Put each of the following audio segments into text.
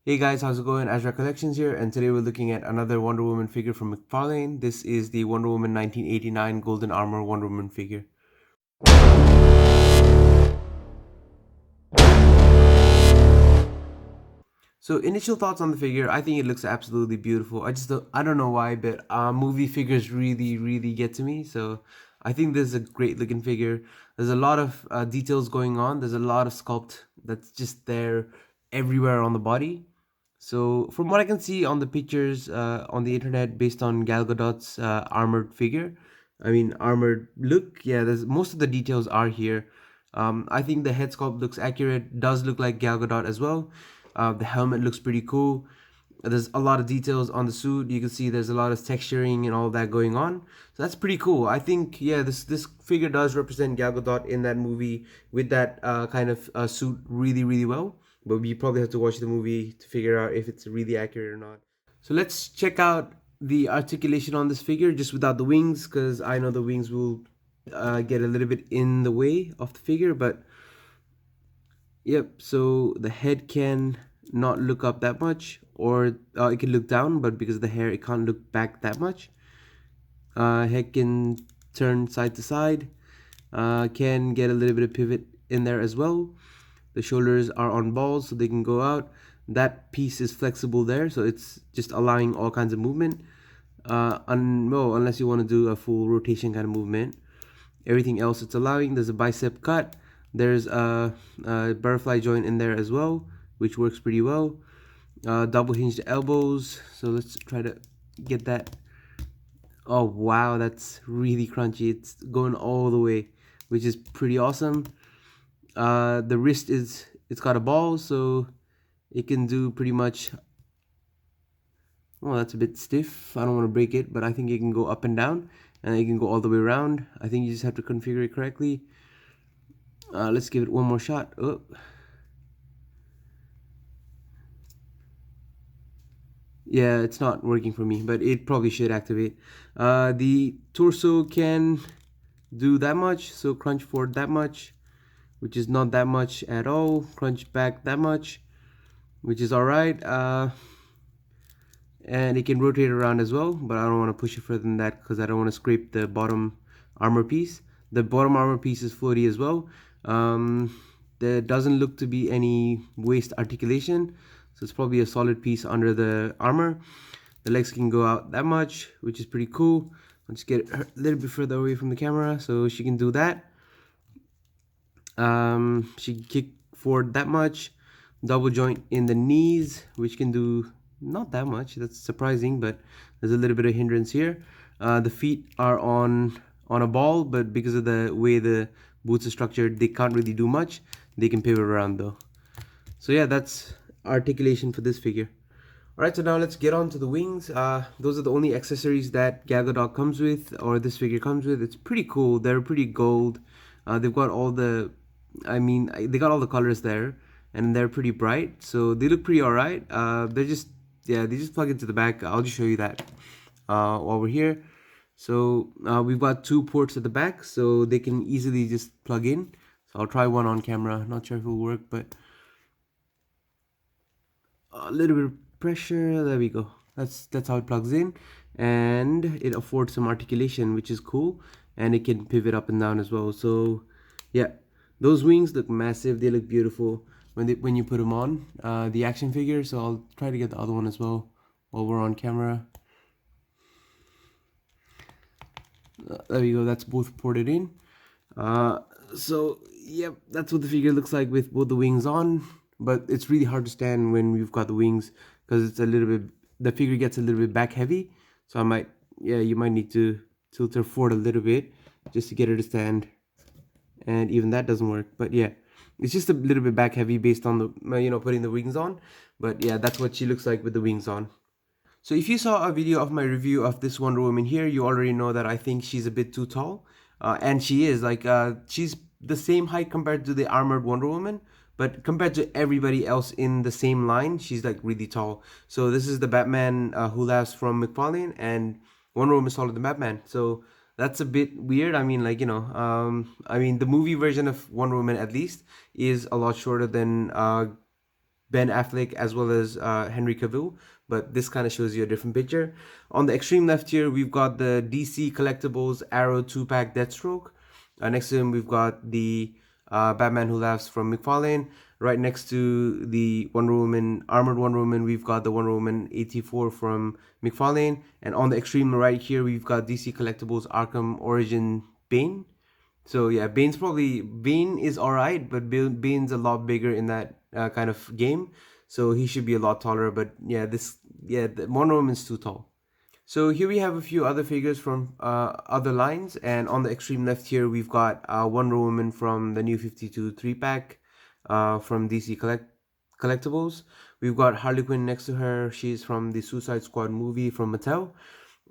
Hey guys, how's it going? Articulation here, and today we're looking at another Wonder Woman figure from McFarlane. This is the Wonder Woman 1989 Golden Armor Wonder Woman figure. So initial thoughts on the figure, I think it looks absolutely beautiful. I don't know why, but movie figures really get to me. So I think this is a great looking figure. There's a lot of details going on. There's a lot of sculpt that's just there everywhere on the body. So from what I can see on the pictures on the internet, based on Gal Gadot's armored figure, I mean armored look, yeah, there's most of the details are here. I think the head sculpt looks accurate. Does look like Gal Gadot as well. The helmet looks pretty cool. There's a lot of details on the suit. You can see there's a lot of texturing and all that going on. So that's pretty cool. I think, yeah, this figure does represent Gal Gadot in that movie with that kind of suit really well. But we probably have to watch the movie to figure out if it's really accurate or not. So let's check out the articulation on this figure just without the wings, because I know the wings will get a little bit in the way of the figure. But yep, so the head can not look up that much, or it can look down, but because of the hair, it can't look back that much. Head can turn side to side, can get a little bit of pivot in there as well. The shoulders are on balls, so they can go out. That piece is flexible there, so it's just allowing all kinds of movement. Well, unless you want to do a full rotation kind of movement. Everything else it's allowing. There's a bicep cut. There's a butterfly joint in there as well, which works pretty well. Double hinged elbows. So let's try to get that. Oh wow, that's really crunchy. It's going all the way, which is pretty awesome. The wrist it's got a ball, so it can do pretty much. Well, that's a bit stiff. I don't want to break it, but I think it can go up and down, and it can go all the way around. I think you just have to configure it correctly. Let's give it one more shot. Oh. Yeah, it's not working for me, but it probably should activate. The torso can do that much, so crunch forward that much, which is not that much at all. Crunch back that much, which is all right. And it can rotate around as well, but I don't want to push it further than that because I don't want to scrape the bottom armor piece. The bottom armor piece is floaty as well. There doesn't look to be any waist articulation, so it's probably a solid piece under the armor. The legs can go out that much, which is pretty cool. I'll just get her a little bit further away from the camera so she can do that. She can kick forward that much. Double joint in the knees, which can do not that much. That's surprising, but there's a little bit of hindrance here. The feet are on a ball, but because of the way the boots are structured, they can't really do much. They can pivot around though. So yeah, that's articulation for this figure. Alright, so now let's get on to the wings. Those are the only accessories that Gal Gadot comes with, or this figure comes with. It's pretty cool. They're pretty gold. They've got all the, they got all the colors there, and they're pretty bright, so they look pretty alright. They're just, yeah, they just plug into the back. I'll just show you that while we're here. So we've got two ports at the back, so they can easily just plug in. So I'll try one on camera. Not sure if it'll work, but a little bit of pressure. There we go. That's how it plugs in, and it affords some articulation, which is cool, and it can pivot up and down as well. So yeah, those wings look massive. They look beautiful when you put them on the action figure. So I'll try to get the other one as well while we're on camera. There we go. That's both ported in. So yep, that's what the figure looks like with both the wings on. But it's really hard to stand when we've got the wings because it's a little bit, the figure gets a little bit back heavy. So you might need to tilt her forward a little bit just to get her to stand. And even that doesn't work. But yeah, it's just a little bit back heavy based on the, putting the wings on. But yeah, that's what she looks like with the wings on. So if you saw a video of my review of this Wonder Woman here, you already know that I think she's a bit too tall. And she is, like, she's the same height compared to the armored Wonder Woman, but compared to everybody else in the same line, she's like really tall. So this is the Batman Who Laughs from McFarlane, and Wonder Woman is taller than Batman. So that's a bit weird. I mean, like, the movie version of Wonder Woman at least is a lot shorter than Ben Affleck as well as Henry Cavill, but this kind of shows you a different picture. On the extreme left here, we've got the DC Collectibles Arrow 2-pack Deathstroke. Next to him, we've got the Batman Who Laughs from McFarlane. Right next to the Wonder Woman, Armored Wonder Woman, we've got the Wonder Woman 84 from McFarlane. And on the extreme right here, we've got DC Collectibles Arkham Origin Bane. So yeah, Bane is alright, but Bane's a lot bigger in that kind of game, so he should be a lot taller. But yeah, the Wonder Woman's too tall. So here we have a few other figures from other lines, and on the extreme left here we've got Wonder Woman from the New 52 3-pack from DC Collectibles. We've got Harley Quinn next to her. She's from the Suicide Squad movie from Mattel.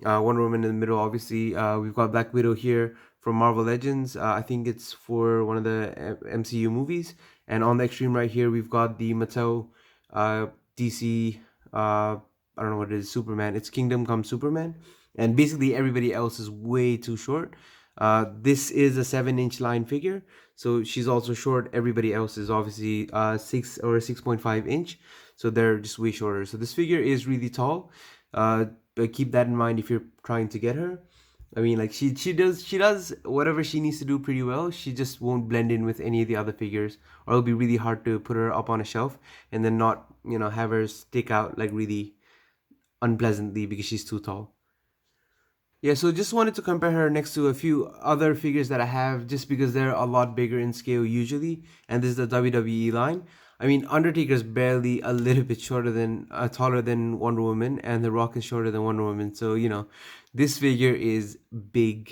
Wonder Woman in the middle, obviously. We've got Black Widow here from Marvel Legends. I think it's for one of the MCU movies. And on the extreme right here, we've got the Mattel DC, I don't know what it is, Superman. It's Kingdom Come Superman. And basically everybody else is way too short. This is a 7-inch line figure, so she's also short. Everybody else is obviously 6 or 6.5 inch, so they're just way shorter. So this figure is really tall. But keep that in mind if you're trying to get her. I mean, like she does whatever she needs to do pretty well. She just won't blend in with any of the other figures, or it'll be really hard to put her up on a shelf and then not have her stick out like really unpleasantly because she's too tall. Yeah, so just wanted to compare her next to a few other figures that I have just because they're a lot bigger in scale usually. And this is the WWE line. I mean, Undertaker's barely a little bit taller than Wonder Woman, and The Rock is shorter than Wonder Woman. So, this figure is big.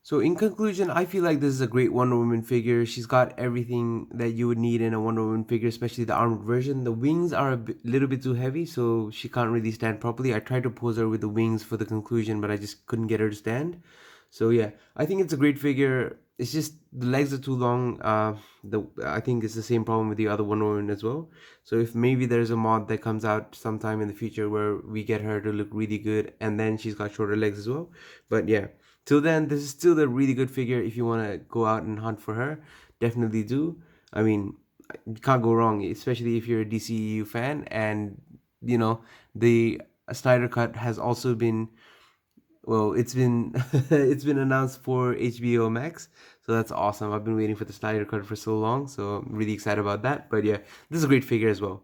So in conclusion, I feel like this is a great Wonder Woman figure. She's got everything that you would need in a Wonder Woman figure, especially the armored version. The wings are little bit too heavy, so she can't really stand properly. I tried to pose her with the wings for the conclusion, but I just couldn't get her to stand. So yeah, I think it's a great figure. It's just the legs are too long. I think it's the same problem with the other Wonder Woman as well. So if maybe there's a mod that comes out sometime in the future where we get her to look really good, and then she's got shorter legs as well. But yeah. Till then, this is still a really good figure. If you want to go out and hunt for her, definitely do. I mean, you can't go wrong, especially if you're a DCEU fan. And, the Snyder Cut has also been, well, it's been it's been announced for HBO Max. So that's awesome. I've been waiting for the Snyder Cut for so long. So I'm really excited about that. But yeah, this is a great figure as well.